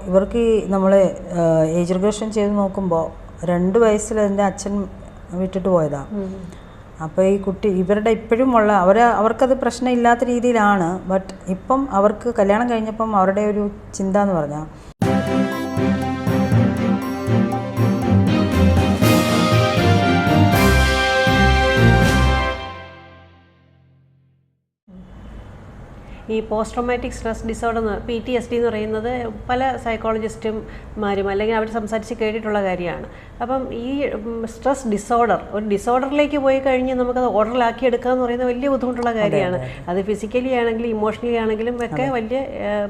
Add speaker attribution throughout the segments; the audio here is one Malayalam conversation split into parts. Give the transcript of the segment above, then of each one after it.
Speaker 1: ഇവർക്ക് നമ്മൾ ഏജ് റിഗ്രഷൻ ചെയ്ത് നോക്കുമ്പോൾ 2 വയസ്സിൽ എൻ്റെ അച്ഛൻ വിട്ടിട്ട് പോയതാണ്. അപ്പോൾ ഈ കുട്ടി ഇവരുടെ ഇപ്പോഴും ഉള്ള അവർക്കത് പ്രശ്നമില്ലാത്ത രീതിയിലാണ്. ബട്ട് ഇപ്പം അവർക്ക് കല്യാണം കഴിഞ്ഞപ്പം അവരുടെ ഒരു ചിന്ത എന്ന് പറഞ്ഞാൽ
Speaker 2: ഈ post traumatic stress disorder PTSD എന്ന് പറയുന്നത് പല സൈക്കോളജിസ്റ്റുമാരും അല്ലെങ്കിൽ അവർ സംസാരിച്ച് കേട്ടിട്ടുള്ള കാര്യമാണ്. അപ്പം ഈ സ്ട്രെസ് ഡിസോർഡർ ഒരു ഡിസോർഡറിലേക്ക് പോയി കഴിഞ്ഞ് നമുക്കത് ഓർഡറിലാക്കി എടുക്കുക എന്ന് പറയുന്നത് വലിയ ബുദ്ധിമുട്ടുള്ള കാര്യമാണ്. അത് ഫിസിക്കലി ആണെങ്കിലും ഇമോഷണലി ആണെങ്കിലും ഒക്കെ വലിയ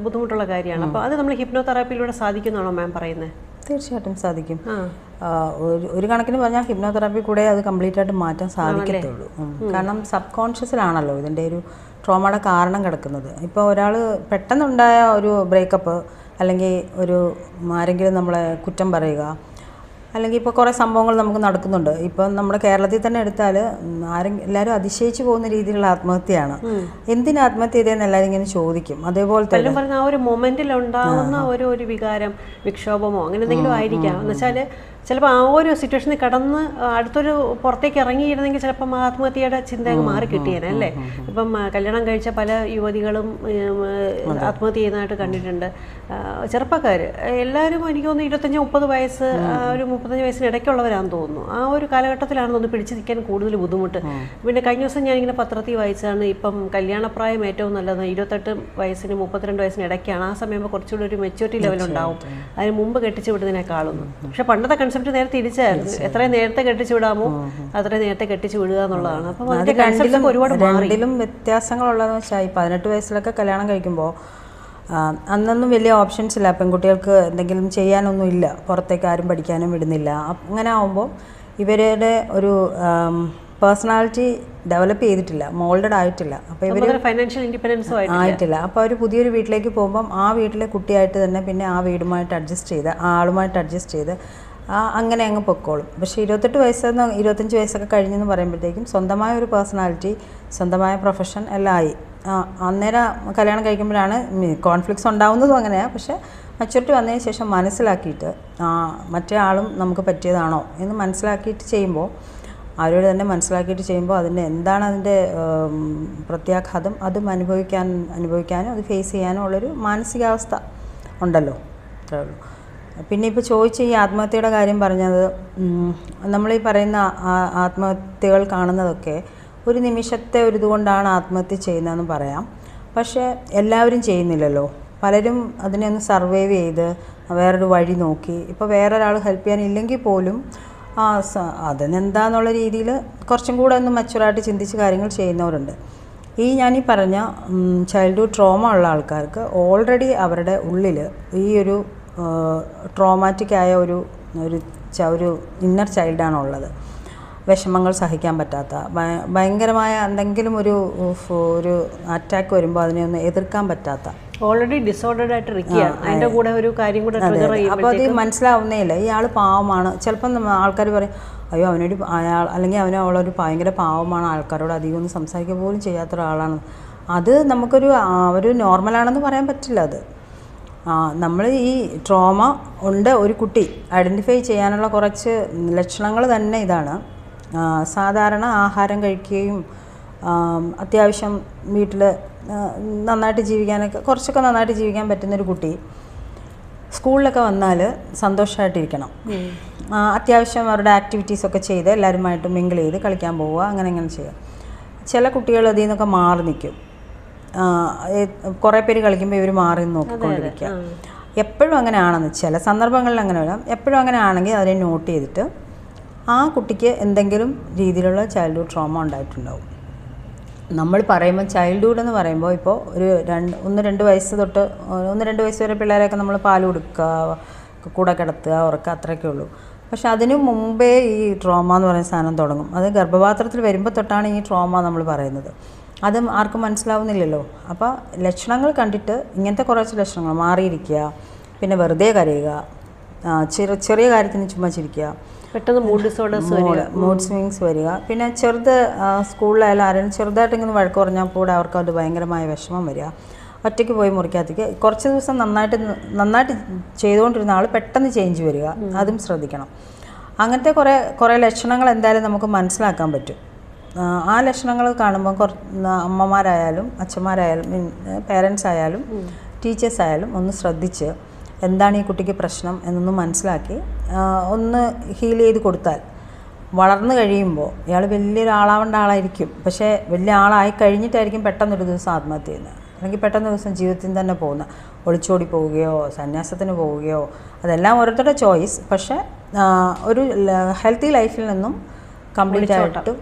Speaker 2: ബുദ്ധിമുട്ടുള്ള കാര്യമാണ്. അപ്പോൾ അത് നമ്മൾ ഹിപ്നോതെറാപ്പിയിലൂടെ സാധിക്കുന്നതാണോ മാം പറയുന്നത്?
Speaker 1: തീർച്ചയായിട്ടും സാധിക്കും. ഒരു കണക്കിന് പറഞ്ഞാൽ ഹിപ്നോതെറാപ്പി കൂടെ അത് കംപ്ലീറ്റ് ആയിട്ട് മാറ്റാൻ സാധിക്കത്തുള്ളൂ. കാരണം സബ് കോൺഷ്യസിലാണല്ലോ ഇതിൻ്റെ ഒരു ട്രോമയുടെ കാരണം കിടക്കുന്നത്. ഇപ്പോൾ ഒരാൾ പെട്ടെന്നുണ്ടായ ഒരു ബ്രേക്കപ്പ് അല്ലെങ്കിൽ ആരെങ്കിലും നമ്മളെ കുറ്റം പറയുക അല്ലെങ്കിൽ ഇപ്പോൾ കുറേ സംഭവങ്ങൾ നമുക്ക് നടക്കുന്നുണ്ട്. ഇപ്പം നമ്മുടെ കേരളത്തിൽ തന്നെ എടുത്താൽ എല്ലാവരും അതിശയിച്ചു പോകുന്ന രീതിയിലുള്ള ആത്മഹത്യയാണ്. എന്തിന് ആത്മഹത്യ ചെയ്തതെന്ന് എല്ലാവരും ഇങ്ങനെ ചോദിക്കും. അതേപോലെ തന്നെ
Speaker 2: ആ ഒരു മൊമെന്റിൽ ഉണ്ടാകുന്ന ഒരു വികാരം, വിക്ഷോഭമോ അങ്ങനെ എന്തെങ്കിലും ആയിരിക്കാം. എന്ന് വെച്ചാൽ ചിലപ്പോൾ ആ ഒരു സിറ്റുവേഷനിൽ കടന്ന് അടുത്തൊരു പുറത്തേക്ക് ഇറങ്ങിയിരുന്നെങ്കിൽ ചിലപ്പം ആത്മഹത്യയുടെ ചിന്ത അങ്ങ് മാറി കിട്ടിയേനെ. ഇപ്പം കല്യാണം കഴിച്ച പല യുവതികളും ആത്മഹത്യ ചെയ്യുന്നതായിട്ട് കണ്ടിട്ടുണ്ട്. ചെറുപ്പക്കാർ എല്ലാവരും എനിക്ക് തോന്നുന്നു 25-30 വയസ്സ്, ഒരു 35 വയസ്സിന് ഇടയ്ക്കുള്ളവരാണെന്ന് തോന്നുന്നു. ആ ഒരു കാലഘട്ടത്തിലാണ് ഒന്ന് പിടിച്ചു നിൽക്കാൻ കൂടുതൽ ബുദ്ധിമുട്ട്. പിന്നെ കഴിഞ്ഞ ദിവസം ഞാനിങ്ങനെ പത്രത്തിൽ വായിച്ചാണ് ഇപ്പം കല്യാണപ്രായം ഏറ്റവും നല്ലത് 28 വയസ്സിന് 32 വയസ്സിന് ഇടയ്ക്കാണ്. ആ സമയം കുറച്ചുകൂടി ഒരു മെച്യൂരിറ്റി ലെവലുണ്ടാവും അതിന് മുമ്പ് കെട്ടിച്ചു വിടുന്നതിനേക്കാളും. പക്ഷെ പണ്ടത്തെ കൺസെപ്റ്റ് നേരെ തിരിച്ചായിരുന്നു. എത്രയും നേരത്തെ കെട്ടിച്ചു വിടാമോ അത്രയും നേരത്തെ കെട്ടിച്ചു വിടുക എന്നുള്ളതാണ്. അപ്പം അതിന്റെ കൺസെപ്റ്റ് ഒരുപാട്
Speaker 1: രണ്ടിലും വ്യത്യാസങ്ങളുള്ളതെന്ന് വെച്ചാൽ 18 വയസ്സിലൊക്കെ കല്യാണം കഴിക്കുമ്പോൾ അന്നൊന്നും വലിയ ഓപ്ഷൻസ് ഇല്ല. പെൺകുട്ടികൾക്ക് എന്തെങ്കിലും ചെയ്യാനൊന്നും ഇല്ല, പുറത്തേക്ക് ആരും പഠിക്കാനും വിടുന്നില്ല. അങ്ങനെ ആകുമ്പോൾ ഇവരുടെ ഒരു പേഴ്സണാലിറ്റി ഡെവലപ്പ് ചെയ്തിട്ടില്ല, മോൾഡഡ് ആയിട്ടില്ല. അപ്പോൾ ഇവർ
Speaker 2: ഫൈനാൻഷ്യൽ ഇൻഡിപെൻഡൻസും
Speaker 1: ആയിട്ടില്ല. അപ്പോൾ അവർ പുതിയൊരു വീട്ടിലേക്ക് പോകുമ്പം ആ വീട്ടിലെ കുട്ടിയായിട്ട് തന്നെ പിന്നെ ആ വീടുമായിട്ട് അഡ്ജസ്റ്റ് ചെയ്ത് ആ ആളുമായിട്ട് അഡ്ജസ്റ്റ് ചെയ്ത് അങ്ങനെ അങ്ങ് പൊക്കോളും. പക്ഷേ 28 വയസ്സെന്ന് 25 വയസ്സൊക്കെ കഴിഞ്ഞെന്ന് പറയുമ്പോഴത്തേക്കും സ്വന്തമായ ഒരു പേഴ്സണാലിറ്റി, സ്വന്തമായ പ്രൊഫഷൻ എല്ലാം ആയി. അന്നേരം കല്യാണം കഴിക്കുമ്പോഴാണ് കോൺഫ്ലിക്ട്സ് ഉണ്ടാവുന്നതും അങ്ങനെയാണ്. പക്ഷേ മച്യൂരിറ്റി വന്നതിന് ശേഷം മനസ്സിലാക്കിയിട്ട് മറ്റേ ആളും നമുക്ക് പറ്റിയതാണോ എന്ന് മനസ്സിലാക്കിയിട്ട് ചെയ്യുമ്പോൾ, അവരോട് തന്നെ മനസ്സിലാക്കിയിട്ട് ചെയ്യുമ്പോൾ അതിൻ്റെ എന്താണ് അതിൻ്റെ പ്രത്യാഘാതം അതും അനുഭവിക്കാനും അത് ഫേസ് ചെയ്യാനും ഉള്ളൊരു മാനസികാവസ്ഥ ഉണ്ടല്ലോ. അത്രേ ഉള്ളൂ. പിന്നെ ഇപ്പോൾ ചോദിച്ച ഈ ആത്മഹത്യയുടെ കാര്യം പറഞ്ഞത്, നമ്മളീ പറയുന്ന ആത്മഹത്യകൾ കാണുന്നതൊക്കെ ഒരു നിമിഷത്തെ ഒരു ഇതുകൊണ്ടാണ് ആത്മഹത്യ ചെയ്യുന്നതെന്ന് പറയാം. പക്ഷേ എല്ലാവരും ചെയ്യുന്നില്ലല്ലോ. പലരും അതിനെ ഒന്ന് സർവൈവ് ചെയ്ത് വേറൊരു വഴി നോക്കി, ഇപ്പോൾ വേറൊരാൾ ഹെൽപ്പ് ചെയ്യാനില്ലെങ്കിൽ പോലും അതിനെന്താന്നുള്ള രീതിയിൽ കുറച്ചും കൂടെ ഒന്ന് മച്ചുറായിട്ട് ചിന്തിച്ച് കാര്യങ്ങൾ ചെയ്യുന്നവരുണ്ട്. ഞാനീ പറഞ്ഞ ചൈൽഡ്ഹുഡ് ട്രോമ ഉള്ള ആൾക്കാർക്ക് ഓൾറെഡി അവരുടെ ഉള്ളിൽ ഈ ഒരു ട്രോമാറ്റിക്കായ ഒരു ഇന്നർ ചൈൽഡാണുള്ളത്. വിഷമങ്ങൾ സഹിക്കാൻ പറ്റാത്ത, ഭയങ്കരമായ എന്തെങ്കിലും ഒരു അറ്റാക്ക് വരുമ്പോൾ അതിനെ ഒന്ന് എതിർക്കാൻ പറ്റാത്ത,
Speaker 2: ഓൾറെഡി ഡിസോർഡേഡ് ആയിട്ട് ഇരിക്കുകയാണ്. അതിൻ്റെ കൂടെ ഒരു കാര്യം കൂടെ ട്രിഗർ ചെയ്യും.
Speaker 1: അപ്പോൾ അത് മനസ്സിലാവുന്നേ ഇല്ല. ഇയാൾ പാവമാണ്. ചിലപ്പം ആൾക്കാർ പറയും അയ്യോ അല്ലെങ്കിൽ അവളൊരു ഭയങ്കര പാവമാണ്, ആൾക്കാരോട് അധികം ഒന്നും സംസാരിക്കുക പോലും ചെയ്യാത്ത ഒരാളാണ്. അത് ഒരു നോർമലാണെന്ന് പറയാൻ പറ്റില്ല. അത് നമ്മൾ ഈ ട്രോമ ഉണ്ട് ഒരു കുട്ടി ഐഡൻറ്റിഫൈ ചെയ്യാനുള്ള കുറച്ച് ലക്ഷണങ്ങൾ തന്നെ ഇതാണ്. സാധാരണ ആഹാരം കഴിക്കുകയും അത്യാവശ്യം വീട്ടിൽ നന്നായിട്ട് കുറച്ചൊക്കെ നന്നായിട്ട് ജീവിക്കാൻ പറ്റുന്നൊരു കുട്ടി സ്കൂളിലൊക്കെ വന്നാൽ സന്തോഷമായിട്ടിരിക്കണം. അത്യാവശ്യം അവരുടെ ആക്ടിവിറ്റീസൊക്കെ ചെയ്ത് എല്ലാവരുമായിട്ട് മിങ്കിൾ ചെയ്ത് കളിക്കാൻ പോവുക, അങ്ങനെ ചെയ്യുക. ചില കുട്ടികൾ അതിൽ നിന്നൊക്കെ മാറി നിൽക്കും. കുറേ പേര് കളിക്കുമ്പോൾ ഇവർ മാറി നോക്കിക്കൊണ്ടിരിക്കുക. എപ്പോഴും അങ്ങനെയാണെന്ന് ചില സന്ദർഭങ്ങളിൽ അങ്ങനെ വരാം. എപ്പോഴും അങ്ങനെ ആണെങ്കിൽ അതിനെ നോട്ട് ചെയ്തിട്ട് ആ കുട്ടിക്ക് എന്തെങ്കിലും രീതിയിലുള്ള ചൈൽഡ്ഹുഡ് ട്രോമ ഉണ്ടായിട്ടുണ്ടാവും. നമ്മൾ പറയുമ്പോൾ ചൈൽഡ്ഹുഡ് എന്ന് പറയുമ്പോൾ ഇപ്പോൾ ഒരു 1-2 വയസ്സ് തൊട്ട് 1-2 വയസ്സ് വരെ പിള്ളേരെയൊക്കെ നമ്മൾ പാൽ കൊടുക്കുക, കൂടെ കിടത്തുക, ഉറക്കുക, അത്രയൊക്കെ ഉള്ളൂ. പക്ഷെ അതിനു മുമ്പേ ഈ ട്രോമ എന്ന് പറയുന്ന സാധനം തുടങ്ങും. അത് ഗർഭപാത്രത്തിൽ വരുമ്പോൾ തൊട്ടാണ് ഈ ട്രോമ നമ്മൾ പറയുന്നത്. അതും ആർക്കും മനസ്സിലാവുന്നില്ലല്ലോ. അപ്പോൾ ലക്ഷണങ്ങൾ കണ്ടിട്ട് ഇങ്ങനത്തെ കുറച്ച് ലക്ഷണങ്ങൾ, മാറിയിരിക്കുക, പിന്നെ വെറുതെ കരയുക, ചെറിയ കാര്യത്തിന് ചുമ്മാ ചിരിക്കുക,
Speaker 2: പെട്ടെന്ന് മൂഡ്
Speaker 1: സ്വിങ്സ് വരിക, പിന്നെ സ്കൂളിലായാലും ആരെങ്കിലും ചെറുതായിട്ടിങ്ങനെ വഴക്ക് പറഞ്ഞാൽ കൂടെ അവർക്ക് അത് ഭയങ്കരമായ വിഷമം വരിക, ഒറ്റയ്ക്ക് പോയി മുറിക്കകത്തേക്ക് കുറച്ച് ദിവസം നന്നായിട്ട് ചെയ്തുകൊണ്ടിരുന്ന ആൾ പെട്ടെന്ന് ചേഞ്ച് വരിക, അതും ശ്രദ്ധിക്കണം. അങ്ങനത്തെ കുറേ ലക്ഷണങ്ങൾ എന്തായാലും നമുക്ക് മനസ്സിലാക്കാൻ പറ്റും. ആ ലക്ഷണങ്ങൾ കാണുമ്പോൾ അമ്മമാരായാലും അച്ഛന്മാരായാലും പേരൻസ് ആയാലും ടീച്ചേഴ്സ് ആയാലും ഒന്ന് ശ്രദ്ധിച്ച് എന്താണ് ഈ കുട്ടിക്ക് പ്രശ്നം എന്നൊന്ന് മനസ്സിലാക്കി ഒന്ന് ഹീൽ ചെയ്ത് കൊടുത്താൽ വളർന്നു കഴിയുമ്പോൾ ഇയാൾ വലിയൊരാളാവേണ്ട ആളായിരിക്കും, പക്ഷേ വലിയ ആളായി കഴിഞ്ഞിട്ടായിരിക്കും പെട്ടെന്നൊരു ദിവസം ആത്മഹത്യ ചെയ്യുന്നത്, അല്ലെങ്കിൽ പെട്ടെന്ന് ദിവസം ജീവിതത്തിൽ തന്നെ പോകുന്ന, ഒളിച്ചോടി പോവുകയോ സന്യാസത്തിന് പോവുകയോ, അതെല്ലാം ഓരോരുത്തരുടെ ചോയ്സ്. പക്ഷേ ഒരു ഹെൽത്തി ലൈഫിൽ നിന്നും കംപ്ലീറ്റ് ആയിട്ട്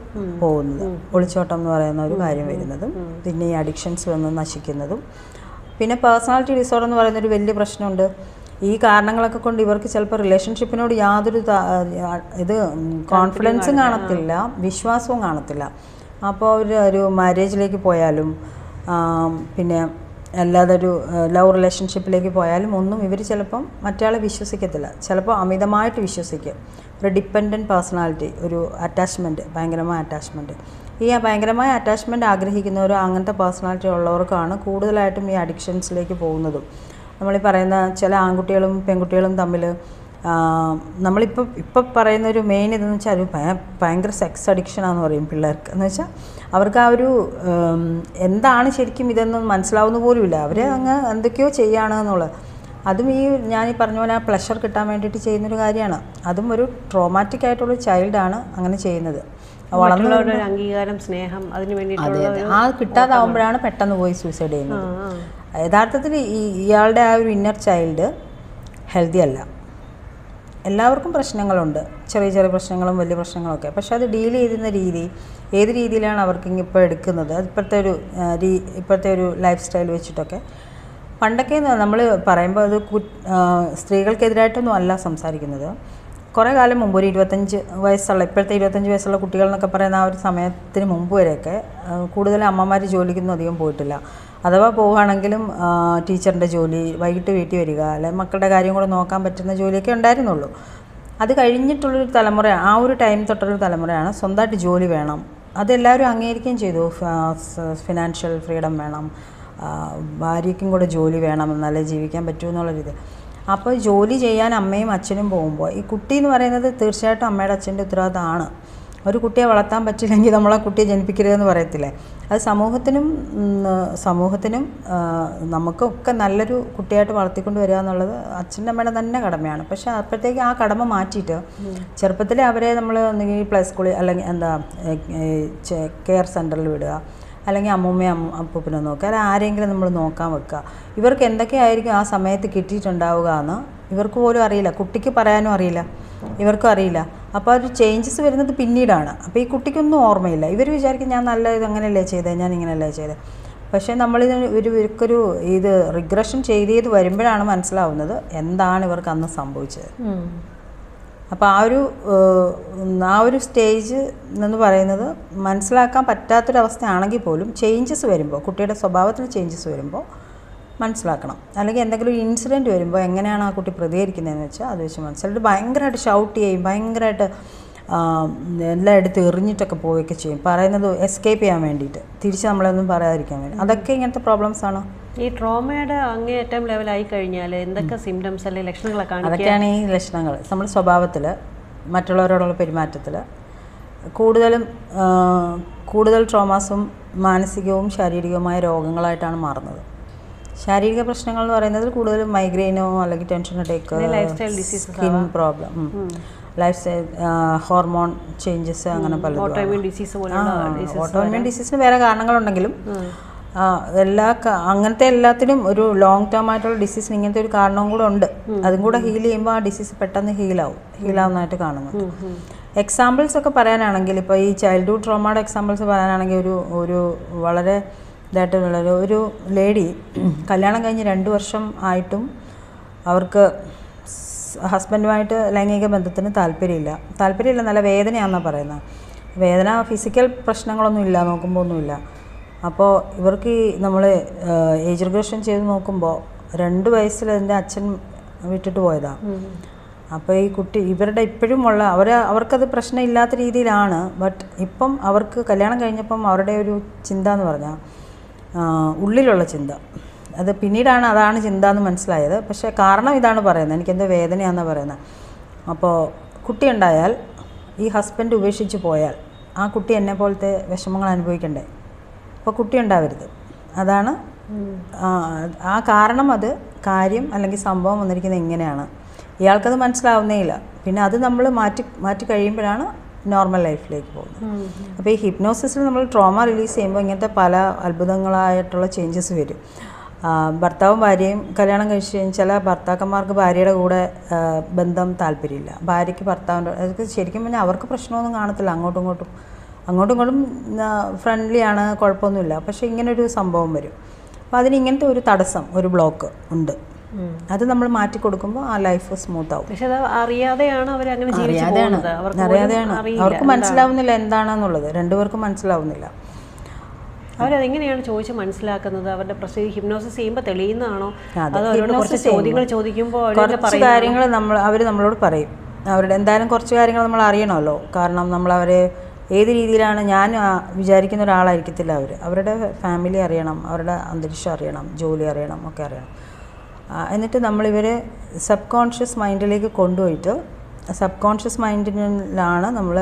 Speaker 1: പോകുന്നത്, ഒളിച്ചോട്ടം എന്ന് പറയുന്ന ഒരു കാര്യം വരുന്നതും, പിന്നെ ഈ അഡിക്ഷൻസ് വന്ന് നശിക്കുന്നതും, പിന്നെ പേഴ്സണാലിറ്റി ഡിസോർഡർ എന്ന് പറയുന്നൊരു വലിയ പ്രശ്നമുണ്ട്. ഈ കാരണങ്ങളൊക്കെ കൊണ്ട് ഇവർക്ക് ചിലപ്പോൾ റിലേഷൻഷിപ്പിനോട് യാതൊരു കോൺഫിഡൻസും കാണത്തില്ല, വിശ്വാസവും കാണത്തില്ല. അപ്പോൾ ഒരു മാരേജിലേക്ക് പോയാലും പിന്നെ അല്ലാതെ ഒരു ലവ് റിലേഷൻഷിപ്പിലേക്ക് പോയാലും ഒന്നും ഇവർ ചിലപ്പം മറ്റയാളെ വിശ്വസിക്കത്തില്ല, ചിലപ്പോൾ അമിതമായിട്ട് വിശ്വസിക്കും. ഒരു ഡിപ്പെൻഡൻറ്റ് പേഴ്സണാലിറ്റി, ഒരു അറ്റാച്ച്മെൻറ്റ്, ഭയങ്കരമായ അറ്റാച്ച്മെൻറ്റ്. ഈ ഭയങ്കരമായ അറ്റാച്ച്മെൻറ്റ് ആഗ്രഹിക്കുന്നവരോ അങ്ങനത്തെ പേഴ്സണാലിറ്റി ഉള്ളവർക്കാണ് കൂടുതലായിട്ടും ഈ അഡിക്ഷൻസിലേക്ക് പോകുന്നതും. നമ്മളീ പറയുന്ന ചില ആൺകുട്ടികളും പെൺകുട്ടികളും തമ്മിൽ നമ്മളിപ്പോൾ പറയുന്നൊരു മെയിൻ ഇതെന്ന് വെച്ചാൽ ഒരു ഭയങ്കര സെക്സ് അഡിക്ഷനാണെന്ന് പറയും പിള്ളേർക്ക്. എന്ന് വെച്ചാൽ അവർക്ക് ആ ഒരു എന്താണ് ശരിക്കും ഇതെന്ന് മനസ്സിലാവുന്ന പോലുമില്ല, അവർ അങ്ങ് എന്തൊക്കെയോ ചെയ്യുകയാണ് എന്നുള്ളത്. അതും ഞാനീ പറഞ്ഞ പോലെ ആ പ്ലഷർ കിട്ടാൻ വേണ്ടിയിട്ട് ചെയ്യുന്നൊരു കാര്യമാണ്. അതും ഒരു ട്രോമാറ്റിക് ആയിട്ടുള്ള ചൈൽഡാണ് അങ്ങനെ ചെയ്യുന്നത്.
Speaker 2: വളർന്നവരുടെ അംഗീകാരം, സ്നേഹം, അതിന് വേണ്ടിയിട്ടുള്ള
Speaker 1: ആ കിട്ടാതാവുമ്പോഴാണ് പെട്ടെന്ന് പോയി സൂസൈഡ് ചെയ്യുന്നത്. യഥാർത്ഥത്തിൽ ഇയാളുടെ ആ ഒരു ഇന്നർ ചൈൽഡ് ഹെൽത്തി അല്ല. എല്ലാവർക്കും പ്രശ്നങ്ങളുണ്ട്, ചെറിയ ചെറിയ പ്രശ്നങ്ങളും വലിയ പ്രശ്നങ്ങളൊക്കെ. പക്ഷെ അത് ഡീൽ ചെയ്യുന്ന രീതി, ഏത് രീതിയിലാണ് അവർക്ക് ഇപ്പോൾ എടുക്കുന്നത്, അത് ഇപ്പോഴത്തെ ഒരു ലൈഫ് സ്റ്റൈൽ വെച്ചിട്ടൊക്കെ. പണ്ടൊക്കെ നമ്മൾ പറയുമ്പോൾ അത് സ്ത്രീകൾക്കെതിരായിട്ടൊന്നും അല്ല സംസാരിക്കുന്നത്. കുറേ കാലം മുമ്പ് ഒരു 25 വയസ്സുള്ള, ഇപ്പോഴത്തെ 25 വയസ്സുള്ള കുട്ടികൾ എന്നൊക്കെ പറയുന്ന ആ ഒരു സമയത്തിന് മുമ്പ് വരെയൊക്കെ കൂടുതൽ അമ്മമാർ ജോലിക്കൊന്നും അധികം പോയിട്ടില്ല. അഥവാ പോവുകയാണെങ്കിലും ടീച്ചറിൻ്റെ ജോലി, വൈകിട്ട് വീട്ടിൽ വരിക, അല്ലെങ്കിൽ മക്കളുടെ കാര്യം കൂടെ നോക്കാൻ പറ്റുന്ന ജോലിയൊക്കെ ഉണ്ടായിരുന്നുള്ളൂ. അത് കഴിഞ്ഞിട്ടുള്ളൊരു തലമുറ, ആ ഒരു ടൈം തൊട്ടുള്ളൊരു തലമുറയാണ് സ്വന്തമായിട്ട് ജോലി വേണം, അതെല്ലാവരും അംഗീകരിക്കുകയും ചെയ്തു. ഫിനാൻഷ്യൽ ഫ്രീഡം വേണം, ഭാര്യയ്ക്കും കൂടെ ജോലി വേണം, എന്നാലേ ജീവിക്കാൻ പറ്റൂ എന്നുള്ളൊരിത്. അപ്പോൾ ജോലി ചെയ്യാൻ അമ്മയും അച്ഛനും പോകുമ്പോൾ ഈ കുട്ടി എന്ന് പറയുന്നത് തീർച്ചയായിട്ടും അമ്മയുടെ അച്ഛൻ്റെ ഉത്തരവാദിത്തമാണ്. ഒരു കുട്ടിയെ വളർത്താൻ പറ്റില്ലെങ്കിൽ നമ്മൾ ആ കുട്ടിയെ ജനിപ്പിക്കരുതെന്ന് പറയത്തില്ലേ. അത് സമൂഹത്തിനും നമുക്കൊക്കെ നല്ലൊരു കുട്ടിയായിട്ട് വളർത്തിക്കൊണ്ട് വരിക എന്നുള്ളത് അച്ഛൻ്റെ അമ്മയുടെ തന്നെ കടമയാണ്. പക്ഷേ അപ്പോഴത്തേക്ക് ആ കടമ മാറ്റിയിട്ട് ചെറുപ്പത്തിലെ അവരെ നമ്മൾ ഒന്നുകിൽ പ്ലേ സ്കൂളിൽ അല്ലെങ്കിൽ കെയർ സെൻറ്ററിൽ വിടുക, അല്ലെങ്കിൽ അമ്മൂമ്മയും അപ്പൂപ്പനും നോക്കുക, അല്ലെങ്കിൽ ആരെങ്കിലും നമ്മൾ നോക്കാൻ വെക്കുക. ഇവർക്ക് എന്തൊക്കെയായിരിക്കും ആ സമയത്ത് കിട്ടിയിട്ടുണ്ടാവുക എന്ന് ഇവർക്ക് പോലും അറിയില്ല, കുട്ടിക്ക് പറയാനും അറിയില്ല, ഇവർക്കും അറിയില്ല. അപ്പോൾ ഒരു ചേഞ്ചസ് വരുന്നത് പിന്നീടാണ്. അപ്പോൾ ഈ കുട്ടിക്കൊന്നും ഓർമ്മയില്ല. ഇവർ വിചാരിക്കും ഞാൻ നല്ല ഇത് അങ്ങനെയല്ലേ ചെയ്തത്, ഞാൻ ഇങ്ങനെയല്ലേ ചെയ്തത്. പക്ഷേ ഇവർക്കൊരു റിഗ്രഷൻ ചെയ്ത് വരുമ്പോഴാണ് മനസ്സിലാവുന്നത് എന്താണ് ഇവർക്ക് അന്ന് സംഭവിച്ചത്. അപ്പോൾ ആ ഒരു സ്റ്റേജ് എന്ന് പറയുന്നത് മനസ്സിലാക്കാൻ പറ്റാത്തൊരവസ്ഥയാണെങ്കിൽ പോലും ചേഞ്ചസ് വരുമ്പോൾ, കുട്ടിയുടെ സ്വഭാവത്തിൽ ചേഞ്ചസ് വരുമ്പോൾ മനസ്സിലാക്കണം. അല്ലെങ്കിൽ എന്തെങ്കിലും ഒരു ഇൻസിഡൻറ്റ് വരുമ്പോൾ എങ്ങനെയാണ് ആ കുട്ടി പ്രതികരിക്കുന്നതെന്ന് വെച്ചാൽ അത് വെച്ച് മനസ്സിലായിട്ട് ഭയങ്കരമായിട്ട് ഷൗട്ട് ചെയ്യും, ഭയങ്കരമായിട്ട് എല്ലായിടത്തും എറിഞ്ഞിട്ടൊക്കെ പോവുകയൊക്കെ ചെയ്യും, പറയുന്നത് എസ്കേപ്പ് ചെയ്യാൻ വേണ്ടിയിട്ട്, തിരിച്ച് നമ്മളൊന്നും പറയാതിരിക്കാൻ വേണ്ടി. അതൊക്കെ ഇങ്ങനത്തെ പ്രോബ്ലംസാണ്.
Speaker 2: ഈ ട്രോമയുടെ അങ്ങേയറ്റം ലെവലായി കഴിഞ്ഞാൽ എന്തൊക്കെ സിംറ്റംസ് അല്ലെങ്കിൽ ലക്ഷണങ്ങളൊക്കെ കാണിക്കുക?
Speaker 1: അതൊക്കെയാണ് ഈ ലക്ഷണങ്ങൾ. നമ്മൾ സ്വഭാവത്തിൽ, മറ്റുള്ളവരോടുള്ള പെരുമാറ്റത്തിൽ കൂടുതൽ ട്രോമാസും മാനസികവും ശാരീരികവുമായ രോഗങ്ങളായിട്ടാണ് മാറുന്നത്. ശാരീരിക പ്രശ്നങ്ങൾ എന്ന് പറയുന്നത് കൂടുതലും മൈഗ്രെയിനോ അല്ലെങ്കിൽ tension attack, skin problem, life style, hormone changes, അങ്ങനെ പലതും. ഓട്ടോഇമ്യൂൺ ഡിസീസിന് വേറെ കാരണങ്ങളുണ്ടെങ്കിലും അങ്ങനത്തെ എല്ലാത്തിനും ഒരു ലോങ് ടേം ആയിട്ടുള്ള ഡിസീസിന് ഇങ്ങനത്തെ ഒരു കാരണവും കൂടെ ഉണ്ട്. അതും കൂടെ ഹീൽ ചെയ്യുമ്പോൾ ആ ഡിസീസ് പെട്ടെന്ന് ഹീലാവുന്നതായിട്ട് കാണുന്നു. എക്സാമ്പിൾസ് ഒക്കെ പറയാനാണെങ്കിൽ, ഇപ്പോൾ ഈ ചൈൽഡ്ഹുഡ് ട്രോമയുടെ എക്സാമ്പിൾസ് പറയാനാണെങ്കിൽ ഒരു വളരെ ഇതായിട്ടുള്ള ഒരു ലേഡി കല്യാണം കഴിഞ്ഞ് 2 വർഷം ആയിട്ടും അവർക്ക് ഹസ്ബൻഡുമായിട്ട് ലൈംഗിക ബന്ധത്തിന് താല്പര്യമില്ല, നല്ല വേദനയാണെന്നാണ് പറയുന്നത്. വേദന ഫിസിക്കൽ പ്രശ്നങ്ങളൊന്നും ഇല്ല, നോക്കുമ്പോൾ ഒന്നുമില്ല. അപ്പോൾ ഇവർക്ക് നമ്മൾ ഏജ് റിഗ്രഷൻ ചെയ്ത് നോക്കുമ്പോൾ 2 വയസ്സിൽ എൻ്റെ അച്ഛൻ വിട്ടിട്ട് പോയതാണ്. അപ്പോൾ ഈ കുട്ടി ഇവരുടെ ഇപ്പോഴും അവർക്കത് പ്രശ്നമില്ലാത്ത രീതിയിലാണ്. ബട്ട് ഇപ്പം അവർക്ക് കല്യാണം കഴിഞ്ഞപ്പം അവരുടെ ഒരു ചിന്ത എന്ന് പറഞ്ഞാൽ, ഉള്ളിലുള്ള ചിന്ത, അത് പിന്നീടാണ് അതാണ് ചിന്ത എന്ന് മനസ്സിലായത്. പക്ഷേ കാരണം ഇതാണ് പറയുന്നത്, എനിക്കെന്തോ വേദനയാണെന്നാണ് പറയുന്നത്. അപ്പോൾ കുട്ടി ഉണ്ടായാൽ ഈ ഹസ്ബൻഡ് ഉപേക്ഷിച്ച് പോയാൽ ആ കുട്ടി എന്നെ പോലത്തെ വിഷമങ്ങൾ അനുഭവിക്കണ്ടേ? അപ്പോൾ കുട്ടി ഉണ്ടാവരുത്. അതാണ് ആ കാരണം. അത് കാര്യം അല്ലെങ്കിൽ സംഭവം വന്നിരിക്കുന്നത് ഇങ്ങനെയാണ്. ഇയാൾക്കത് മനസ്സിലാവുന്നേ ഇല്ല. പിന്നെ അത് നമ്മൾ മാറ്റി കഴിയുമ്പോഴാണ് നോർമൽ ലൈഫിലേക്ക് പോകുന്നത്. അപ്പോൾ ഈ ഹിപ്നോസിസിൽ നമ്മൾ ട്രോമ റിലീസ് ചെയ്യുമ്പോൾ ഇങ്ങനത്തെ പല അത്ഭുതങ്ങളായിട്ടുള്ള ചേഞ്ചസ് വരും. ഭർത്താവും ഭാര്യയും കല്യാണം കഴിച്ച് കഴിഞ്ഞാൽ ചില ഭർത്താക്കന്മാർക്ക് ഭാര്യയുടെ കൂടെ ബന്ധം താല്പര്യമില്ല, ഭാര്യയ്ക്ക് ഭർത്താവിൻ്റെ, അതൊക്കെ ശരിക്കും പറഞ്ഞാൽ അവർക്ക് പ്രശ്നമൊന്നും കാണത്തില്ല, അങ്ങോട്ടും ഇങ്ങോട്ടും ഫ്രണ്ട്ലിയാണ്, കുഴപ്പമൊന്നുമില്ല. പക്ഷേ ഇങ്ങനൊരു സംഭവം വരും. അപ്പോൾ അതിന് ഇങ്ങനത്തെ ഒരു തടസ്സം, ഒരു ബ്ലോക്ക് ഉണ്ട്. അത് നമ്മൾ മാറ്റി കൊടുക്കുമ്പോൾ ആ ലൈഫ് സ്മൂത്ത് ആവും.
Speaker 2: പക്ഷെ അത് അറിയാതെയാണ്
Speaker 1: അവർക്ക് മനസ്സിലാവുന്നില്ല എന്താണെന്നുള്ളത്, രണ്ടുപേർക്കും മനസ്സിലാവുന്നില്ല.
Speaker 2: അവരതെങ്ങനെയാണ് ചോദിച്ച് മനസ്സിലാക്കുന്നത്? അവരുടെ പ്രശ്നം ഹിപ്നോസിസ് ചെയ്യുമ്പോൾ തെളിയുന്നതാണോ? കുറച്ച് ചോദ്യങ്ങൾ ചോദിക്കുമ്പോൾ
Speaker 1: കുറച്ച് കാര്യങ്ങൾ അവർ നമ്മളോട് പറയും. അവരുടെ എന്തായാലും കുറച്ച് കാര്യങ്ങൾ നമ്മൾ അറിയണമല്ലോ. കാരണം നമ്മളവരെ ഏത് രീതിയിലാണ്, ഞാൻ വിചാരിക്കുന്ന ഒരാളായിരിക്കത്തില്ല അവരുടെ ഫാമിലി അറിയണം, അവരുടെ അന്തരീക്ഷം അറിയണം, ജോലി അറിയണം, ഒക്കെ അറിയണം. എന്നിട്ട് നമ്മളിവരെ സബ് കോൺഷ്യസ് മൈൻഡിലേക്ക് കൊണ്ടുപോയിട്ട് സബ് കോൺഷ്യസ് മൈൻഡിലാണ് നമ്മൾ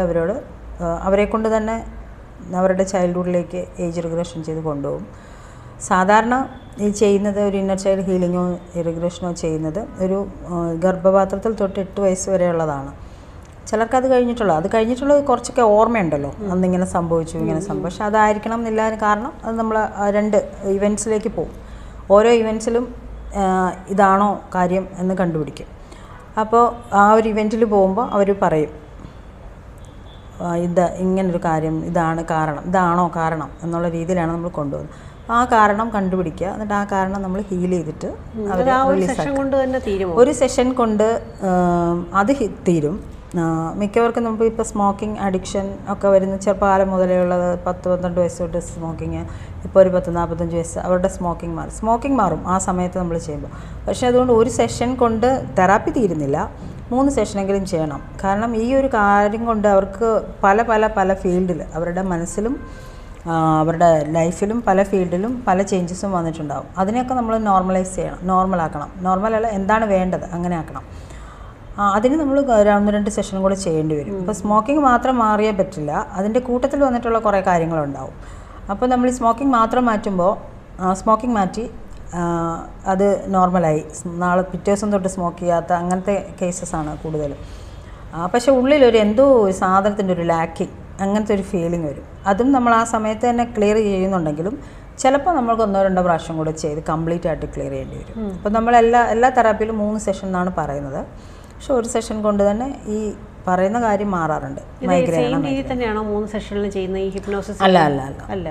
Speaker 1: അവരെ കൊണ്ട് തന്നെ അവരുടെ ചൈൽഡ്ഹുഡിലേക്ക് ഏജ് റിഗ്രഷൻ ചെയ്ത് കൊണ്ടുപോകും. സാധാരണ ഈ ചെയ്യുന്നത് ഒരു ഇന്നർ ചൈൽഡ് ഹീലിങ്ങോ റിഗ്രഷനോ ചെയ്യുന്നത് ഒരു ഗർഭപാത്രത്തിൽ തൊട്ട് 8 വയസ്സ് വരെയുള്ളതാണ്. ചിലർക്ക് അത് കഴിഞ്ഞിട്ടുള്ളത് കുറച്ചൊക്കെ ഓർമ്മയുണ്ടല്ലോ, അന്നിങ്ങനെ സംഭവിച്ചു ഇങ്ങനെ സംഭവിച്ചു. പക്ഷെ അതായിരിക്കണം എന്നില്ല. കാരണം അത് നമ്മൾ 2 ഇവൻറ്റ്സിലേക്ക് പോകും. ഓരോ ഇവൻറ്റ്സിലും ഇതാണോ കാര്യം എന്ന് കണ്ടുപിടിക്കും. അപ്പോൾ ആ ഒരു ഇവൻറ്റിൽ പോകുമ്പോൾ അവർ പറയും ഇങ്ങനൊരു കാര്യം, ഇതാണോ കാരണം എന്നുള്ള രീതിയിലാണ് നമ്മൾ കൊണ്ടുപോകുന്നത്. ആ കാരണം കണ്ടുപിടിക്കുക, എന്നിട്ട് ആ കാരണം നമ്മൾ ഹീൽ ചെയ്തിട്ട് അവർ ഒരു സെഷൻ കൊണ്ട് അത് തീരും. മിക്കവർക്കും നമുക്ക് ഇപ്പോൾ സ്മോക്കിംഗ് അഡിക്ഷൻ ഒക്കെ വരുന്ന ചെറുപ്പകാലം മുതലേ ഉള്ളത്, 10-12 വയസ്സ് തൊട്ട് സ്മോക്കിങ്, ഇപ്പോൾ ഒരു 40-45 വയസ്സ് അവരുടെ സ്മോക്കിംഗ് മാറും ആ സമയത്ത് നമ്മൾ ചെയ്യുമ്പോൾ. പക്ഷേ അതുകൊണ്ട് ഒരു സെഷൻ കൊണ്ട് തെറാപ്പി തീരുന്നില്ല, 3 സെഷനെങ്കിലും ചെയ്യണം. കാരണം ഈ ഒരു കാര്യം കൊണ്ട് അവർക്ക് പല ഫീൽഡിൽ, അവരുടെ മനസ്സിലും അവരുടെ ലൈഫിലും പല ഫീൽഡിലും പല ചേഞ്ചസും വന്നിട്ടുണ്ടാകും. അതിനെയൊക്കെ നമ്മൾ നോർമലൈസ് ചെയ്യണം, നോർമലാക്കണം. നോർമലല്ല, എന്താണ് വേണ്ടത് അങ്ങനെ ആക്കണം. അതിന് നമ്മൾ 1-2 സെഷൻ കൂടെ ചെയ്യേണ്ടി വരും. ഇപ്പോൾ സ്മോക്കിംഗ് മാത്രം മാറിയേ പറ്റില്ല, അതിൻ്റെ കൂട്ടത്തിൽ വന്നിട്ടുള്ള കുറേ കാര്യങ്ങളുണ്ടാവും. അപ്പോൾ നമ്മൾ ഈ സ്മോക്കിംഗ് മാത്രം മാറ്റുമ്പോൾ സ്മോക്കിംഗ് മാറ്റി അത് നോർമലായി, നാളെ പിറ്റേ ദിവസം തൊട്ട് സ്മോക്ക് ചെയ്യാത്ത അങ്ങനത്തെ കേസസാണ് കൂടുതലും. പക്ഷേ ഉള്ളിലൊരു എന്തോ ഒരു സാധനത്തിൻ്റെ ഒരു ലാക്കിങ്, അങ്ങനത്തെ ഒരു ഫീലിംഗ് വരും. അതും നമ്മൾ ആ സമയത്ത് തന്നെ ക്ലിയർ ചെയ്യുന്നുണ്ടെങ്കിലും ചിലപ്പോൾ നമ്മൾക്ക് 1-2 പ്രാവശ്യം കൂടെ ചെയ്ത് കംപ്ലീറ്റ് ആയിട്ട് ക്ലിയർ ചെയ്യേണ്ടി വരും. അപ്പോൾ നമ്മൾ എല്ലാ തെറാപ്പിയിലും 3 സെഷൻ എന്നാണ് പറയുന്നത്. പക്ഷെ ഒരു സെഷൻ കൊണ്ട് തന്നെ ഈ പറയുന്ന കാര്യം മാറാറുണ്ട്.
Speaker 2: തന്നെയാണോ 3 സെഷനിൽ ചെയ്യുന്ന ഈ ഹിപ്നോസിസ്?
Speaker 1: അല്ല.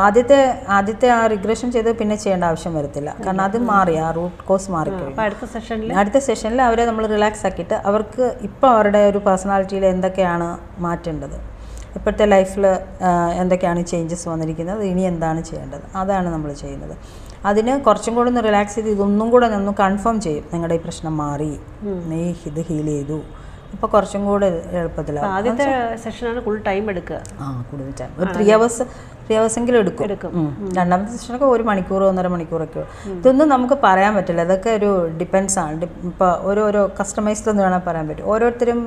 Speaker 1: ആദ്യത്തെ ആ റിഗ്രഷൻ ചെയ്ത് പിന്നെ ചെയ്യേണ്ട ആവശ്യം വരത്തില്ല. കാരണം അത് മാറി, ആ റൂട്ട് കോസ് മാറിക്കഴിഞ്ഞു. അടുത്ത സെഷനിൽ അവരെ നമ്മൾ റിലാക്സ് ആക്കിയിട്ട് അവർക്ക് ഇപ്പോൾ അവരുടെ ഒരു പേഴ്സണാലിറ്റിയിൽ എന്തൊക്കെയാണ് മാറ്റേണ്ടത്, ഇപ്പോഴത്തെ ലൈഫിൽ എന്തൊക്കെയാണ് ചേഞ്ചസ് വന്നിരിക്കുന്നത്, ഇനി എന്താണ് ചെയ്യേണ്ടത്, അതാണ് നമ്മൾ ചെയ്യുന്നത്. അതിന് കുറച്ചും കൂടെ ഒന്ന് റിലാക്സ് ചെയ്ത് ഇതൊന്നും കൂടെ ഒന്ന് കൺഫേം ചെയ്യും, നിങ്ങളുടെ ഈ പ്രശ്നം മാറി, നീ ഇത് ഹീൽ ചെയ്തു, ഇപ്പോൾ കുറച്ചും കൂടെ എളുപ്പത്തിലാവും.
Speaker 2: ആദ്യത്തെ സെഷനാണ് കൂടുതൽ ടൈം എടുക്കുക.
Speaker 1: കൂടുതൽ ടൈം ഒരു 3 hours-എങ്കിലും എടുക്കും. രണ്ടാമത്തെ സെഷനൊക്കെ 1 മണിക്കൂർ 1.5 മണിക്കൂറൊക്കെ. ഇതൊന്നും നമുക്ക് പറയാൻ പറ്റില്ല, അതൊക്കെ ഒരു ഡിപ്പെൻസ് ആണ്. ഇപ്പോൾ ഓരോ കസ്റ്റമൈസ്ഡ് എന്ന് വേണമെങ്കിൽ പറയാൻ പറ്റും. ഓരോരുത്തരും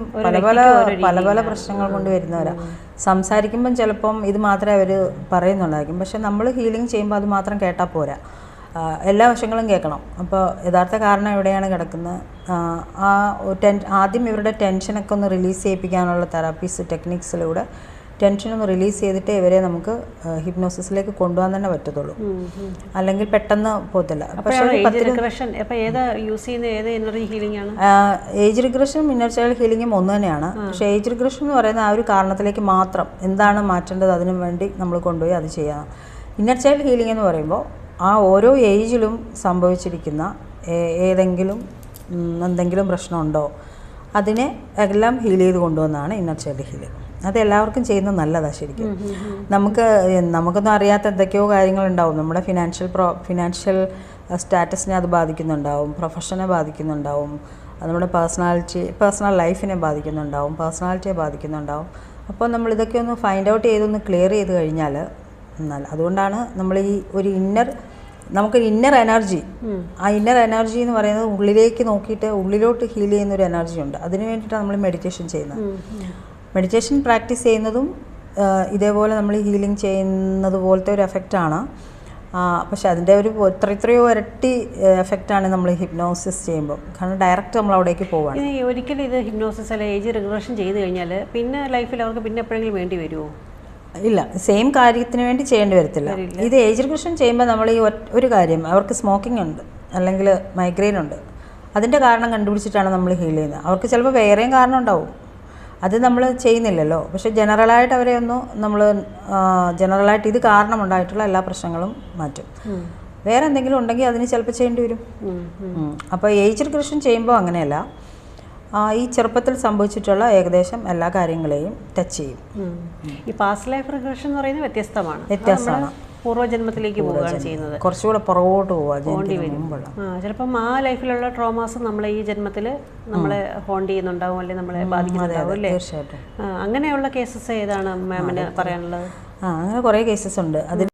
Speaker 1: പല പ്രശ്നങ്ങൾ കൊണ്ട് വരുന്നവരാണ്. സംസാരിക്കുമ്പം ചിലപ്പം ഇത് മാത്രമേ അവർ പറയുന്നുണ്ടായിരിക്കും. പക്ഷെ നമ്മൾ ഹീലിംഗ് ചെയ്യുമ്പോൾ അത് മാത്രം കേട്ടാൽ പോരാ, എല്ലാ വശങ്ങളും കേൾക്കണം. അപ്പോൾ യഥാർത്ഥ കാരണം എവിടെയാണ് കിടക്കുന്നത്, ആദ്യം ഇവരുടെ ടെൻഷനൊക്കെ ഒന്ന് റിലീസ് ചെയ്യിപ്പിക്കാനുള്ള തെറാപ്പീസ് ടെക്നിക്സിലൂടെ ടെൻഷനൊന്ന് റിലീസ് ചെയ്തിട്ട് ഇവരെ നമുക്ക് ഹിപ്നോസിസിലേക്ക് കൊണ്ടുപോകാൻ തന്നെ പറ്റത്തുള്ളൂ, അല്ലെങ്കിൽ പെട്ടെന്ന് പോകത്തില്ല. പക്ഷേ ഏജ് റിഗ്രഷനും ഇന്നർ ചൈൽഡ് ഹീലിംഗും ഒന്ന് തന്നെയാണ്. പക്ഷേ ഏജ് റിഗ്രഷൻ എന്ന് പറയുന്ന ആ ഒരു കാരണത്തിലേക്ക് മാത്രം എന്താണ് മാറ്റേണ്ടത് അതിനു വേണ്ടി നമ്മൾ കൊണ്ടുപോയി അത് ചെയ്യാം. ഇന്നർ ചൈൽഡ് ഹീലിംഗ് എന്ന് പറയുമ്പോൾ ആ ഓരോ ഏജിലും സംഭവിച്ചിരിക്കുന്ന എന്തെങ്കിലും പ്രശ്നമുണ്ടോ അതിനെ എല്ലാം ഹീൽ ചെയ്ത് കൊണ്ടുവന്നാണ് ഇന്നർ ചൈൽഡ് ഹീലിംഗ്. അത് എല്ലാവർക്കും ചെയ്യുന്നത് നല്ലതാണ് ശരിക്കും. നമുക്കൊന്നും അറിയാത്ത എന്തൊക്കെയോ കാര്യങ്ങളുണ്ടാവും. നമ്മുടെ ഫിനാൻഷ്യൽ സ്റ്റാറ്റസിനെ അത് ബാധിക്കുന്നുണ്ടാവും, പ്രൊഫഷനെ ബാധിക്കുന്നുണ്ടാവും, നമ്മുടെ പേഴ്സണൽ ലൈഫിനെ ബാധിക്കുന്നുണ്ടാവും, പേഴ്സണാലിറ്റിയെ ബാധിക്കുന്നുണ്ടാവും. അപ്പോൾ നമ്മൾ ഇതൊക്കെ ഒന്ന് ഫൈൻഡ് ഔട്ട് ചെയ്തൊന്ന് ക്ലിയർ ചെയ്ത് കഴിഞ്ഞാൽ അതുകൊണ്ടാണ് നമ്മൾ ഈ ഒരു ഇന്നർ നമുക്കൊരു ഇന്നർ എനർജി, ആ ഇന്നർ എനർജി എന്ന് പറയുന്നത് ഉള്ളിലേക്ക് നോക്കിയിട്ട് ഉള്ളിലോട്ട് ഹീൽ ചെയ്യുന്ന ഒരു എനർജി ഉണ്ട്. അതിന് വേണ്ടിയിട്ടാണ് നമ്മൾ മെഡിറ്റേഷൻ ചെയ്യുന്നത്. മെഡിറ്റേഷൻ പ്രാക്ടീസ് ചെയ്യുന്നതും ഇതേപോലെ നമ്മൾ ഹീലിംഗ് ചെയ്യുന്നത് പോലത്തെ ഒരു എഫക്റ്റാണ്. പക്ഷെ അതിൻ്റെ ഒരു എത്രയോ ഇരട്ടി എഫക്റ്റാണ് നമ്മൾ ഹിപ്നോസിസ് ചെയ്യുമ്പോൾ. കാരണം ഡയറക്റ്റ് നമ്മൾ അവിടേക്ക് പോവുകയാണ്.
Speaker 2: ഒരിക്കലും ഇത് ഹിപ്നോസിസ് അല്ല ഏജ് റിഗ്രഷൻ ചെയ്ത് കഴിഞ്ഞാൽ പിന്നെ ലൈഫിൽ അവർക്ക് പിന്നെ എപ്പോഴെങ്കിലും വേണ്ടി വരുമോ?
Speaker 1: ഇല്ല, സെയിം കാര്യത്തിന് വേണ്ടി ചെയ്യേണ്ടി വരത്തില്ല. ഇത് ഏജ് റിഗ്രഷൻ ചെയ്യുമ്പോൾ നമ്മൾ ഈ ഒരു കാര്യം, അവർക്ക് സ്മോക്കിംഗ് ഉണ്ട് അല്ലെങ്കിൽ മൈഗ്രെയിൻ ഉണ്ട്, അതിൻ്റെ കാരണം കണ്ടുപിടിച്ചിട്ടാണ് നമ്മൾ ഹീൽ ചെയ്യുന്നത്. അവർക്ക് ചിലപ്പോൾ വേറെയും കാരണം ഉണ്ടാവും, അത് നമ്മൾ ചെയ്യുന്നില്ലല്ലോ. പക്ഷേ ജനറലായിട്ട് അവരെ നമ്മൾ ജനറലായിട്ട് ഇത് കാരണമുണ്ടായിട്ടുള്ള എല്ലാ പ്രശ്നങ്ങളും മാറ്റും. വേറെ എന്തെങ്കിലും ഉണ്ടെങ്കിൽ അതിന് ചിലപ്പോൾ ചെയ്യേണ്ടി വരും. അപ്പോൾ ഏജ് റിഗ്രഷൻ ചെയ്യുമ്പോൾ അങ്ങനെയല്ല, ഈ ചെറുപ്പത്തിൽ സംഭവിച്ചിട്ടുള്ള ഏകദേശം എല്ലാ കാര്യങ്ങളെയും ടച്ച് ചെയ്യും.
Speaker 2: ഈ പാസ്റ്റ് ലൈഫ് റിഗ്രഷൻ എന്ന് പറയുന്നത് വ്യത്യസ്തമാണ്. പൂർവ്വജന്മത്തിലേക്ക് പോവുകയാണ് ചെയ്യുന്നത്,
Speaker 1: കുറച്ചുകൂടെ പുറകോട്ട്
Speaker 2: പോകേണ്ടി വരും. ചിലപ്പം ആ ലൈഫിലുള്ള ട്രോമാസ് നമ്മളെ ഈ ജന്മത്തിൽ നമ്മളെ ഹോണ്ട് ചെയ്യുന്നുണ്ടാവും, അല്ലെങ്കിൽ നമ്മളെ ബാധിക്കുന്നുണ്ടാവും അല്ലേ?
Speaker 1: തീർച്ചയായിട്ടും.
Speaker 2: അങ്ങനെയുള്ള കേസസ് ഏതാണ് മാമിന് പറയാനുള്ളത്?
Speaker 1: അങ്ങനെ കുറേ കേസസ് ഉണ്ട്. അതിൽ